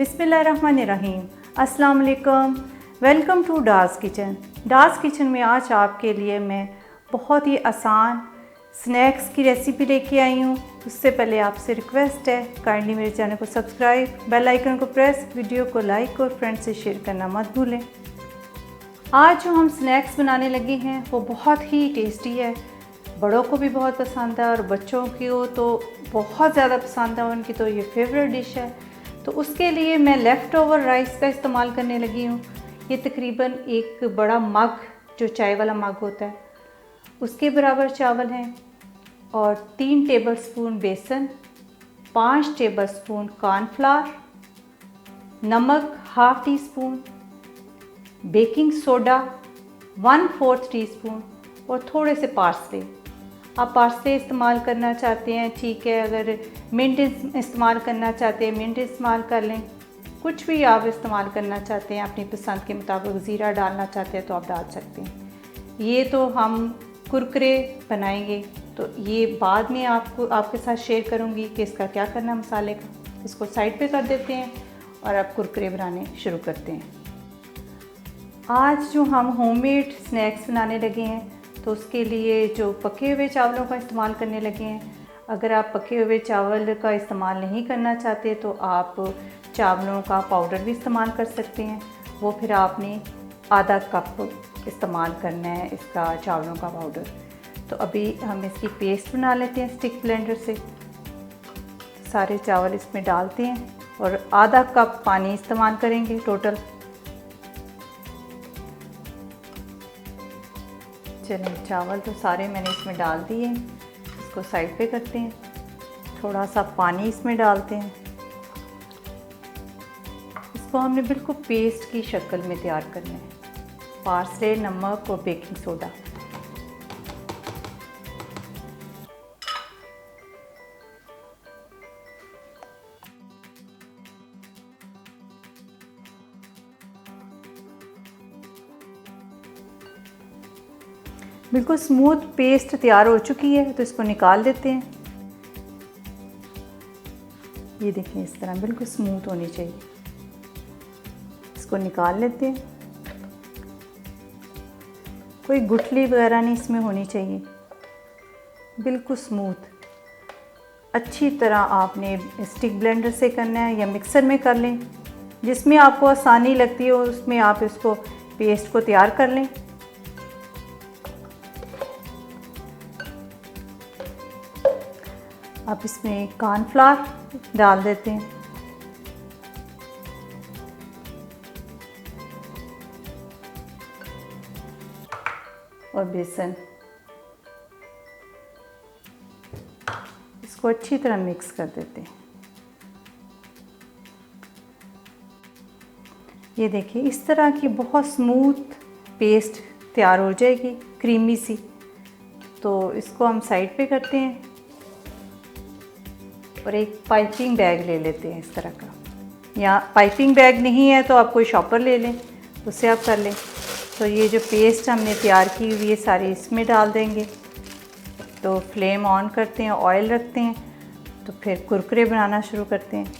बिस्मिल्लाहिर्रहमानिर्रहीम। अस्सलाम वालेकुम। Welcome to Dar's kitchen. Dar's kitchen में आज आपके लिए मैं बहुत ही आसान स्नैक्स की रेसिपी लेके आई हूँ। उससे पहले आपसे रिक्वेस्ट है, काइंडली मेरे चैनल को सब्सक्राइब, बेल आइकन को प्रेस, वीडियो को लाइक और फ्रेंड से शेयर करना मत भूलें। आज जो हम स्नैक्स बनाने लगे हैं वो बहुत ही टेस्टी है, बड़ों को भी बहुत पसंद है और बच्चों को तो बहुत ज़्यादा पसंद है, उनकी तो ये फेवरेट डिश है। तो उसके लिए मैं लेफ़्ट ओवर राइस का इस्तेमाल करने लगी हूँ। ये तकरीबन एक बड़ा मग, जो चाय वाला मग होता है, उसके बराबर चावल हैं और 3 टेबलस्पून बेसन, 5 टेबलस्पून कॉर्नफ्लावर, नमक half tea spoon, baking soda 1/4 teaspoon और थोड़े से पार्सले। आप पार्सले इस्तेमाल करना चाहते हैं ठीक है, अगर मिंट इस्तेमाल करना चाहते हैं मिंट इस्तेमाल कर लें, कुछ भी आप इस्तेमाल करना चाहते हैं अपनी पसंद के मुताबिक। ज़ीरा डालना चाहते हैं तो आप डाल सकते हैं। ये तो हम कुरकुरे बनाएंगे, तो ये बाद में आपके साथ शेयर करूँगी कि इसका क्या करना मसाले का। इसको साइड पे कर देते हैं और अब कुरकुरे बनाने शुरू करते हैं। आज जो हम होममेड स्नैक्स बनाने लगे हैं तो उसके लिए जो पके हुए चावलों का इस्तेमाल करने लगे हैं। अगर आप पके हुए चावल का इस्तेमाल नहीं करना चाहते तो आप चावलों का पाउडर भी इस्तेमाल कर सकते हैं। वो फिर आपने आधा कप इस्तेमाल करना है इसका चावलों का पाउडर। तो अभी हम इसकी पेस्ट बना लेते हैं स्टिक ब्लेंडर से। सारे चावल इसमें डालते हैं और आधा कप पानी इस्तेमाल करेंगे टोटल। चलिए, चावल तो सारे मैंने इसमें डाल दिए, इसको साइड पे करते हैं। थोड़ा सा पानी इसमें डालते हैं। इसको हमने बिल्कुल पेस्ट की शक्ल में तैयार करना है। पार्सले, नमक और बेकिंग सोडा। बिल्कुल स्मूथ पेस्ट तैयार हो चुकी है, तो इसको निकाल देते हैं। ये देखें, इस तरह बिल्कुल स्मूथ होनी चाहिए। इसको निकाल लेते हैं। कोई गुठली वगैरह नहीं इसमें होनी चाहिए, बिल्कुल स्मूथ। अच्छी तरह आपने स्टिक ब्लेंडर से करना है या मिक्सर में कर लें, जिसमें आपको आसानी लगती है उसमें आप इसको पेस्ट को तैयार कर लें। अब इसमें कॉर्नफ्लावर डाल देते हैं। और बेसन। इसको अच्छी तरह मिक्स कर देते हैं। ये देखिए, इस तरह की बहुत स्मूथ पेस्ट तैयार हो जाएगी, क्रीमी सी। तो इसको हम साइड पे करते हैं और एक पाइपिंग बैग ले लेते हैं इस तरह का। या पाइपिंग बैग नहीं है तो आप कोई शॉपर ले लें, उससे आप कर लें। तो ये जो पेस्ट हमने तैयार की हुई है सारी इसमें डाल देंगे। तो फ्लेम ऑन करते हैं, ऑयल रखते हैं, तो फिर कुरकुरे बनाना शुरू करते हैं।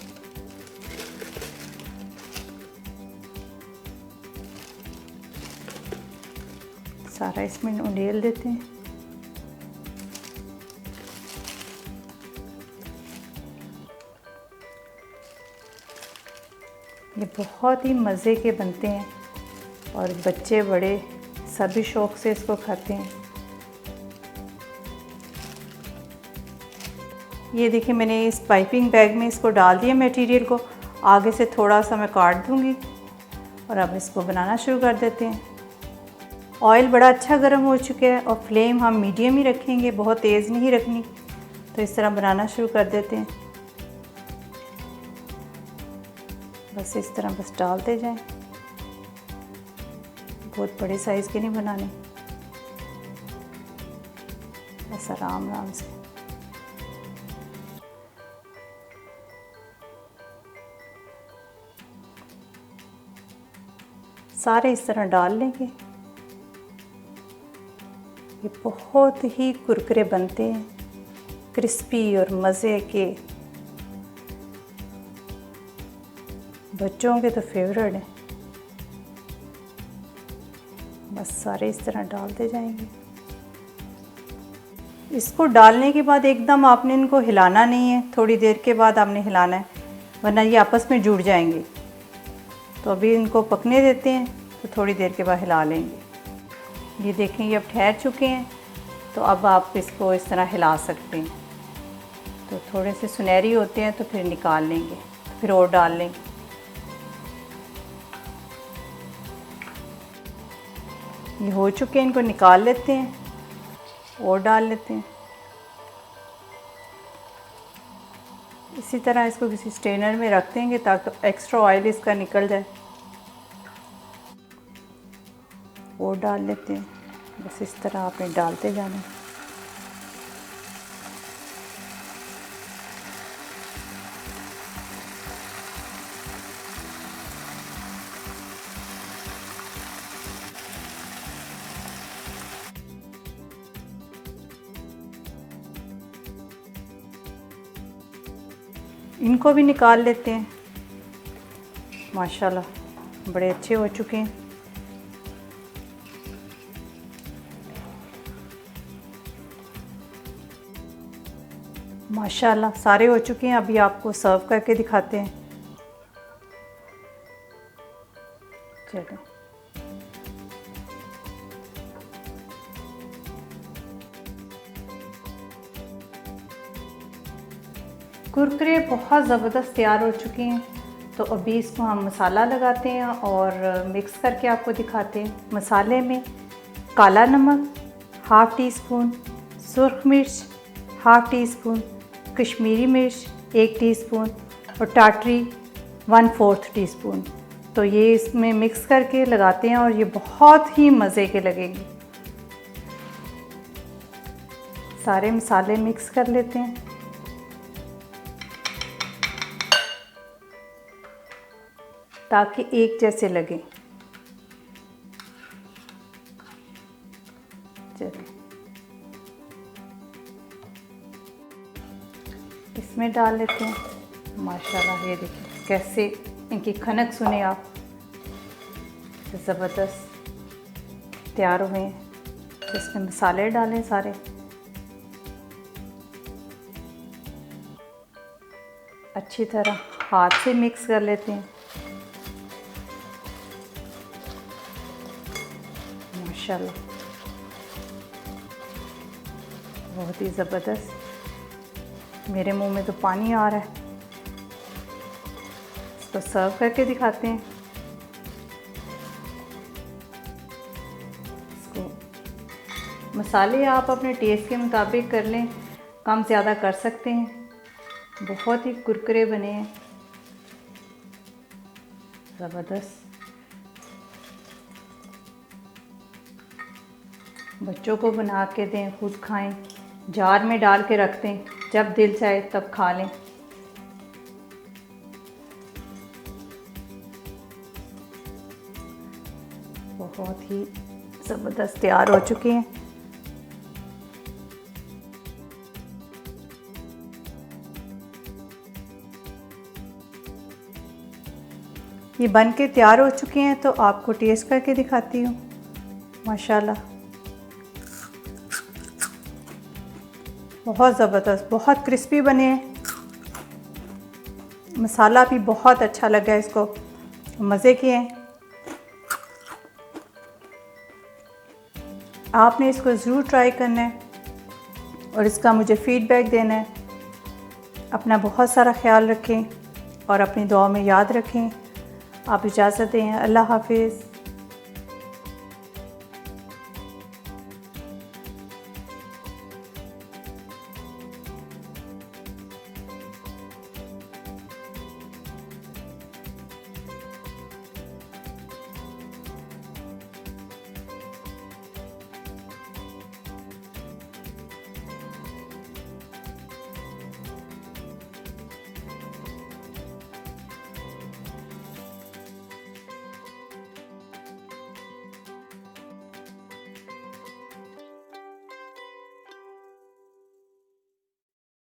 सारा इसमें उंडेल देते हैं। ये बहुत ही मज़े के बनते हैं और बच्चे बड़े सभी शौक़ से इसको खाते हैं। ये देखिए, मैंने इस पाइपिंग बैग में इसको डाल दिया मटेरियल को। आगे से थोड़ा सा मैं काट दूँगी और अब इसको बनाना शुरू कर देते हैं। ऑयल बड़ा अच्छा गर्म हो चुका है और फ्लेम हम मीडियम ही रखेंगे, बहुत तेज़ नहीं रखनी। तो इस तरह बनाना शुरू कर देते हैं। बस इस तरह बस डालते जाएं। बहुत बड़े साइज़ के नहीं बनाने, बस आराम आराम से। सारे इस तरह डाल लेंगे। ये बहुत ही कुरकुरे बनते हैं, क्रिस्पी और मज़े के। बच्चों के तो फेवरेट है। बस सारे इस तरह डालते जाएंगे। इसको डालने के बाद एकदम आपने इनको हिलाना नहीं है, थोड़ी देर के बाद आपने हिलाना है, वरना ये आपस में जुड़ जाएंगे। तो अभी इनको पकने देते हैं, तो थोड़ी देर के बाद हिला लेंगे। ये देखें ये अब ठहर चुके हैं, तो अब आप इसको इस तरह हिला सकते हैं। तो थोड़े से सुनहरी होते हैं तो फिर निकाल लेंगे, फिर और डाल लेंगे। ये हो चुके हैं, इनको निकाल लेते हैं और डाल लेते हैं। इसी तरह इसको किसी स्ट्रेनर में रख देंगे ताकि एक्स्ट्रा ऑयल इसका निकल जाए। और डाल लेते हैं। बस इस तरह आपने डालते जाना है। इनको भी निकाल लेते हैं। माशाल्लाह बड़े अच्छे हो चुके हैं। माशाल्लाह सारे हो चुके हैं। अभी आपको सर्व करके दिखाते हैं। चलो कुरकुरे बहुत ज़बरदस्त तैयार हो चुके हैं। तो अभी इसको हम मसाला लगाते हैं और मिक्स करके आपको दिखाते हैं। मसाले में काला नमक हाफ़ टी स्पून, सुर्ख मिर्च हाफ़ टी स्पून, कश्मीरी मिर्च 1 टीस्पून और टाटरी 1/4 टीस्पून। तो ये इसमें मिक्स करके लगाते हैं और ये बहुत ही मज़े के लगेंगे। सारे मसाले मिक्स कर लेते हैं। ताकि एक जैसे लगे। चलिए इसमें डाल लेते हैं। माशाल्लाह ये देखिए कैसे इनकी खनक सुने आप, ज़बरदस्त तैयार हुए हैं। इसमें मसाले डालें सारे। अच्छी तरह हाथ से मिक्स कर लेते हैं। माशाल्लाह बहुत ही ज़बरदस्त। मेरे मुंह में तो पानी आ रहा है। इसको सर्व करके दिखाते हैं। इसको मसाले आप अपने टेस्ट के मुताबिक कर लें, कम ज़्यादा कर सकते हैं। बहुत ही कुरकुरे बने हैं, ज़बरदस्त। बच्चों को बना के दें, खुद खाएं, जार में डाल के रख दें, जब दिल चाहे तब खा लें। बहुत ही ज़बरदस्त तैयार हो चुके हैं। ये बन के तैयार हो चुके हैं, तो आपको टेस्ट करके दिखाती हूँ। माशाल्लाह बहुत ज़बरदस्त, बहुत क्रिस्पी बने हैं। मसाला भी बहुत अच्छा लगा, इसको मज़े के हैं। आपने इसको ज़रूर ट्राई करना है और इसका मुझे फ़ीडबैक देना है। अपना बहुत सारा ख्याल रखें और अपनी दुआ में याद रखें। आप इजाज़त दें। अल्लाह हाफ़िज़।